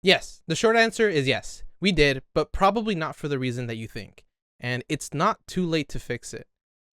Yes, the short answer is yes, we did, but probably not for the reason that you think. And it's not too late to fix it.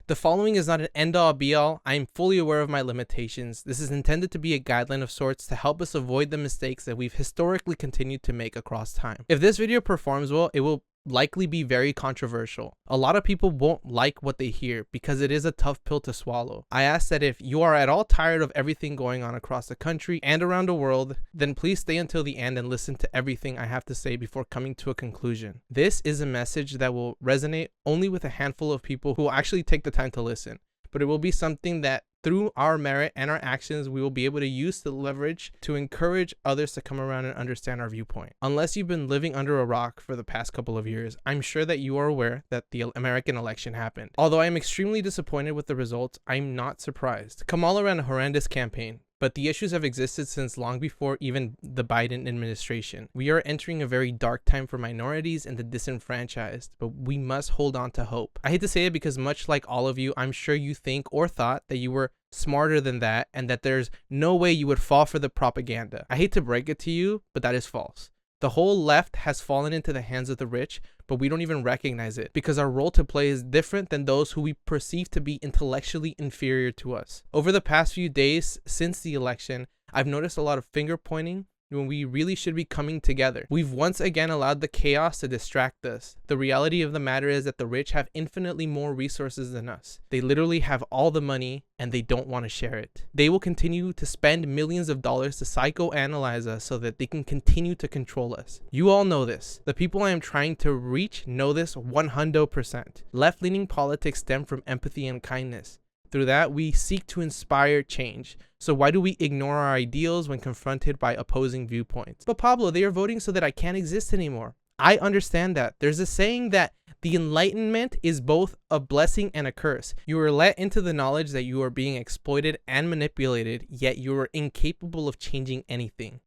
The following is not an end-all be-all. I am fully aware of my limitations. This is intended to be a guideline of sorts to help us avoid the mistakes that we've historically continued to make across time. If this video performs well, it will likely be very controversial. A lot of people won't like what they hear because it is a tough pill to swallow. I ask that if you are at all tired of everything going on across the country and around the world, then please stay until the end and listen to everything I have to say before coming to a conclusion. This is a message that will resonate only with a handful of people who will actually take the time to listen, but it will be something that through our merit and our actions, we will be able to use the leverage to encourage others to come around and understand our viewpoint. Unless you've been living under a rock for the past couple of years, I'm sure that you are aware that the American election happened. Although I am extremely disappointed with the results, I'm not surprised. Kamala ran a horrendous campaign, but the issues have existed since long before even the Biden administration. We are entering a very dark time for minorities and the disenfranchised, but we must hold on to hope. I hate to say it because much like all of you, I'm sure you think or thought that you were smarter than that and that there's no way you would fall for the propaganda. I hate to break it to you, but that is false. The whole left has fallen into the hands of the rich, but we don't even recognize it because our role to play is different than those who we perceive to be intellectually inferior to us. Over the past few days since the election, I've noticed a lot of finger pointing when we really should be coming together. We've once again allowed the chaos to distract us. The reality of the matter is that the rich have infinitely more resources than us. They literally have all the money and they don't want to share it. They will continue to spend millions of dollars to psychoanalyze us so that they can continue to control us. You all know this. The people I am trying to reach know this 100%. Left-leaning politics stem from empathy and kindness. Through that, we seek to inspire change. So why do we ignore our ideals when confronted by opposing viewpoints? But Pablo, they are voting so that I can't exist anymore. I understand that. There's a saying that the Enlightenment is both a blessing and a curse. You are let into the knowledge that you are being exploited and manipulated, yet you are incapable of changing anything.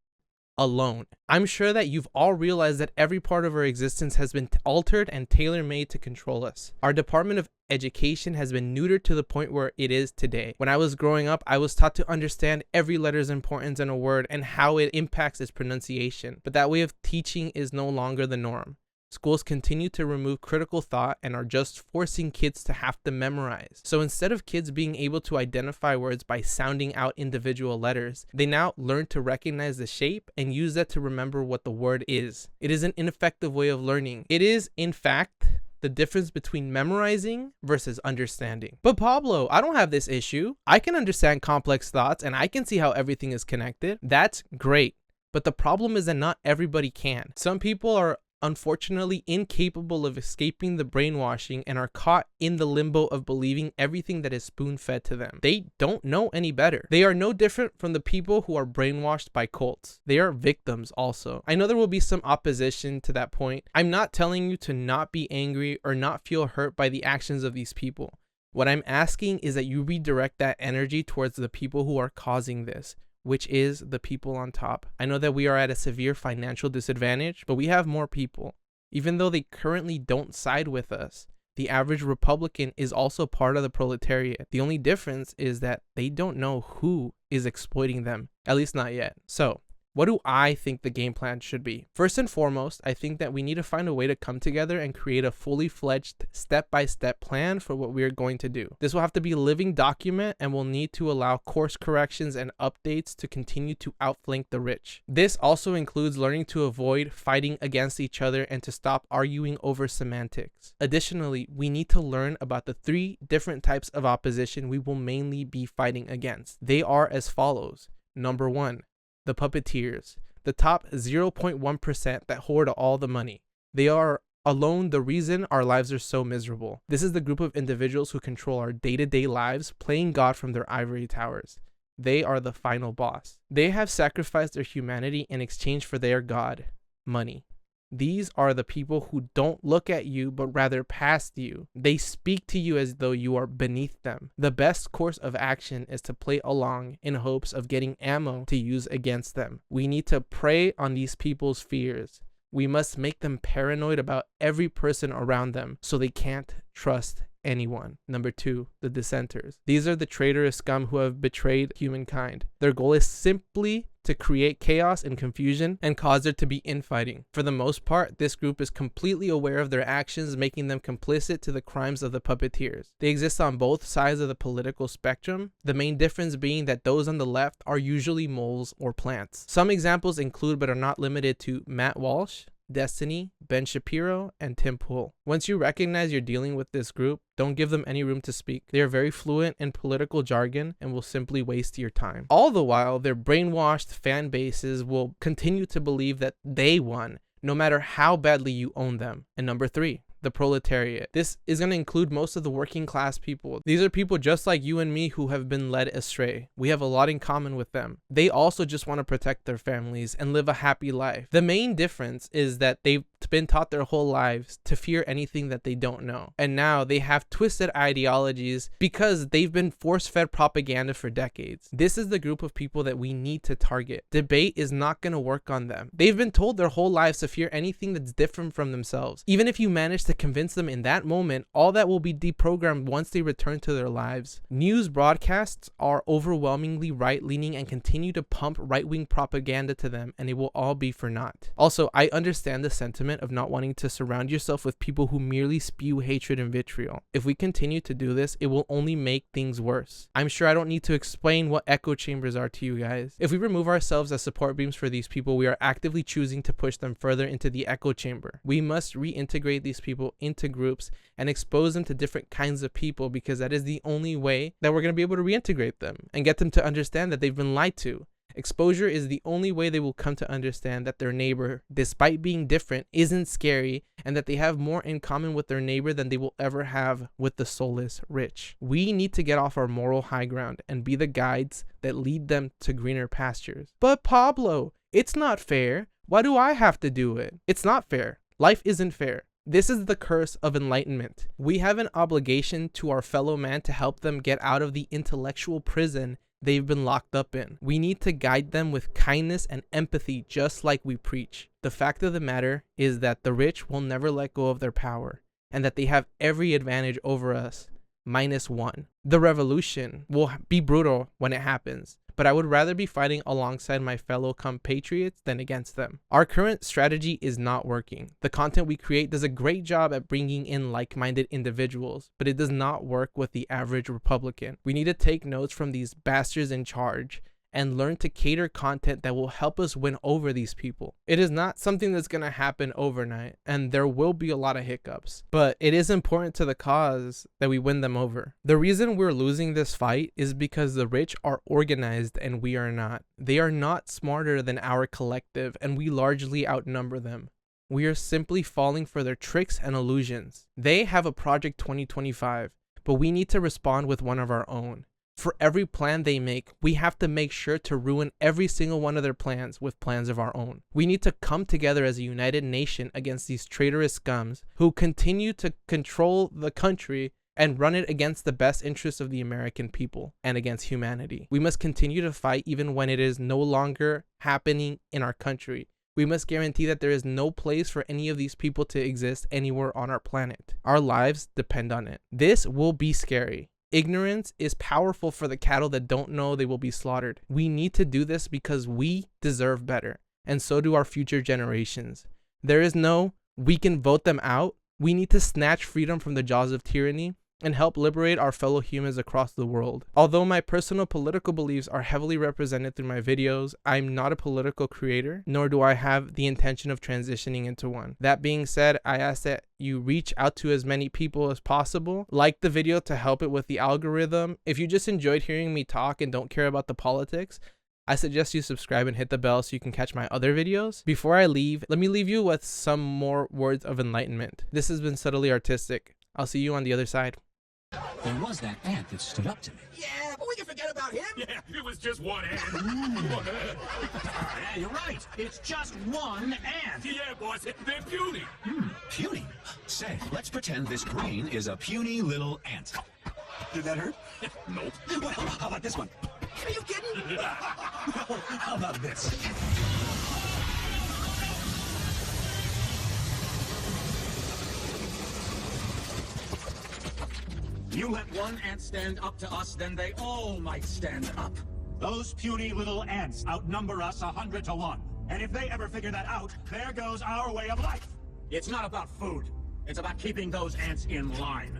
Alone. I'm sure that you've all realized that every part of our existence has been altered and tailor-made to control us. Our Department of Education has been neutered to the point where it is today. When I was growing up, I was taught to understand every letter's importance in a word and how it impacts its pronunciation. But that way of teaching is no longer the norm. Schools continue to remove critical thought and are just forcing kids to have to memorize. So instead of kids being able to identify words by sounding out individual letters, they now learn to recognize the shape and use that to remember what the word is. It is an ineffective way of learning. It is, in fact, the difference between memorizing versus understanding. But Pablo, I don't have this issue. I can understand complex thoughts and I can see how everything is connected. That's great. But the problem is that not everybody can. Some people are unfortunately incapable of escaping the brainwashing and are caught in the limbo of believing everything that is spoon-fed to them. They don't know any better. They are no different from the people who are brainwashed by cults. They are victims also. I know there will be some opposition to that point. I'm not telling you to not be angry or not feel hurt by the actions of these people. What I'm asking is that you redirect that energy towards the people who are causing this, which is the people on top. I know that we are at a severe financial disadvantage, but we have more people. Even though they currently don't side with us, the average Republican is also part of the proletariat. The only difference is that they don't know who is exploiting them, at least not yet. So, what do I think the game plan should be? First and foremost, I think that we need to find a way to come together and create a fully fledged step-by-step plan for what we are going to do. This will have to be a living document and will need to allow course corrections and updates to continue to outflank the rich. This also includes learning to avoid fighting against each other and to stop arguing over semantics. Additionally, we need to learn about the 3 different types of opposition we will mainly be fighting against. They are as follows. Number 1. The puppeteers, the top 0.1% that hoard all the money. They are alone the reason our lives are so miserable. This is the group of individuals who control our day-to-day lives, playing God from their ivory towers. They are the final boss. They have sacrificed their humanity in exchange for their God, money. These are the people who don't look at you, but rather past you. They speak to you as though you are beneath them. The best course of action is to play along in hopes of getting ammo to use against them. We need to prey on these people's fears. We must make them paranoid about every person around them so they can't trust anyone. Number 2, the dissenters. These are the traitorous scum who have betrayed humankind. Their goal is simply to create chaos and confusion and cause there to be infighting. For the most part, this group is completely aware of their actions, making them complicit to the crimes of the puppeteers. They exist on both sides of the political spectrum, the main difference being that those on the left are usually moles or plants. Some examples include but are not limited to Matt Walsh, Destiny, Ben Shapiro, and Tim Pool. Once you recognize you're dealing with this group, don't give them any room to speak. They are very fluent in political jargon and will simply waste your time. All the while, their brainwashed fan bases will continue to believe that they won, no matter how badly you own them. And number 3, the proletariat. This is going to include most of the working class people. These are people just like you and me who have been led astray. We have a lot in common with them. They also just want to protect their families and live a happy life. The main difference is that they've been taught their whole lives to fear anything that they don't know. And now they have twisted ideologies because they've been force-fed propaganda for decades. This is the group of people that we need to target. Debate is not going to work on them. They've been told their whole lives to fear anything that's different from themselves. Even if you manage to convince them in that moment, all that will be deprogrammed once they return to their lives. News broadcasts are overwhelmingly right-leaning and continue to pump right-wing propaganda to them, and it will all be for naught. Also, I understand the sentiment of not wanting to surround yourself with people who merely spew hatred and vitriol. If we continue to do this, it will only make things worse. I'm sure I don't need to explain what echo chambers are to you guys. If we remove ourselves as support beams for these people, we are actively choosing to push them further into the echo chamber. We must reintegrate these people into groups and expose them to different kinds of people, because that is the only way that we're going to be able to reintegrate them and get them to understand that they've been lied to. Exposure is the only way they will come to understand that their neighbor, despite being different, isn't scary, and that they have more in common with their neighbor than they will ever have with the soulless rich. We need to get off our moral high ground and be the guides that lead them to greener pastures. But Pablo, it's not fair. Why do I have to do it? It's not fair. Life isn't fair. This is the curse of enlightenment. We have an obligation to our fellow man to help them get out of the intellectual prison they've been locked up in. We need to guide them with kindness and empathy, just like we preach. The fact of the matter is that the rich will never let go of their power, and that they have every advantage over us, -1. The revolution will be brutal when it happens, but I would rather be fighting alongside my fellow compatriots than against them. Our current strategy is not working. The content we create does a great job at bringing in like-minded individuals, but it does not work with the average Republican. We need to take notes from these bastards in charge and learn to cater content that will help us win over these people. It is not something that's going to happen overnight, and there will be a lot of hiccups, but it is important to the cause that we win them over. The reason we're losing this fight is because the rich are organized and we are not. They are not smarter than our collective, and we largely outnumber them. We are simply falling for their tricks and illusions. They have a Project 2025, but we need to respond with one of our own. For every plan they make, we have to make sure to ruin every single one of their plans with plans of our own. We need to come together as a united nation against these traitorous scums who continue to control the country and run it against the best interests of the American people and against humanity. We must continue to fight even when it is no longer happening in our country. We must guarantee that there is no place for any of these people to exist anywhere on our planet. Our lives depend on it. This will be scary. Ignorance is powerful for the cattle that don't know they will be slaughtered. We need to do this because we deserve better, and so do our future generations. There is no, we can vote them out. We need to snatch freedom from the jaws of tyranny and help liberate our fellow humans across the world. Although my personal political beliefs are heavily represented through my videos, I'm not a political creator, nor do I have the intention of transitioning into one. That being said, I ask that you reach out to as many people as possible. Like the video to help it with the algorithm. If you just enjoyed hearing me talk and don't care about the politics, I suggest you subscribe and hit the bell so you can catch my other videos. Before I leave, let me leave you with some more words of enlightenment. This has been Subtly Artistic. I'll see you on the other side. There was that ant that stood up to me. Yeah, but we can forget about him. Yeah, it was just one ant. One ant. Yeah, you're right. It's just one ant. Yeah, boss, they're puny. Puny. Say, let's pretend this green is a puny little ant. Did that hurt? Nope. Well, how about this one? Are you kidding? How about this? You let one ant stand up to us, then they all might stand up. Those puny little ants outnumber us 100 to 1. And if they ever figure that out, there goes our way of life. It's not about food. It's about keeping those ants in line.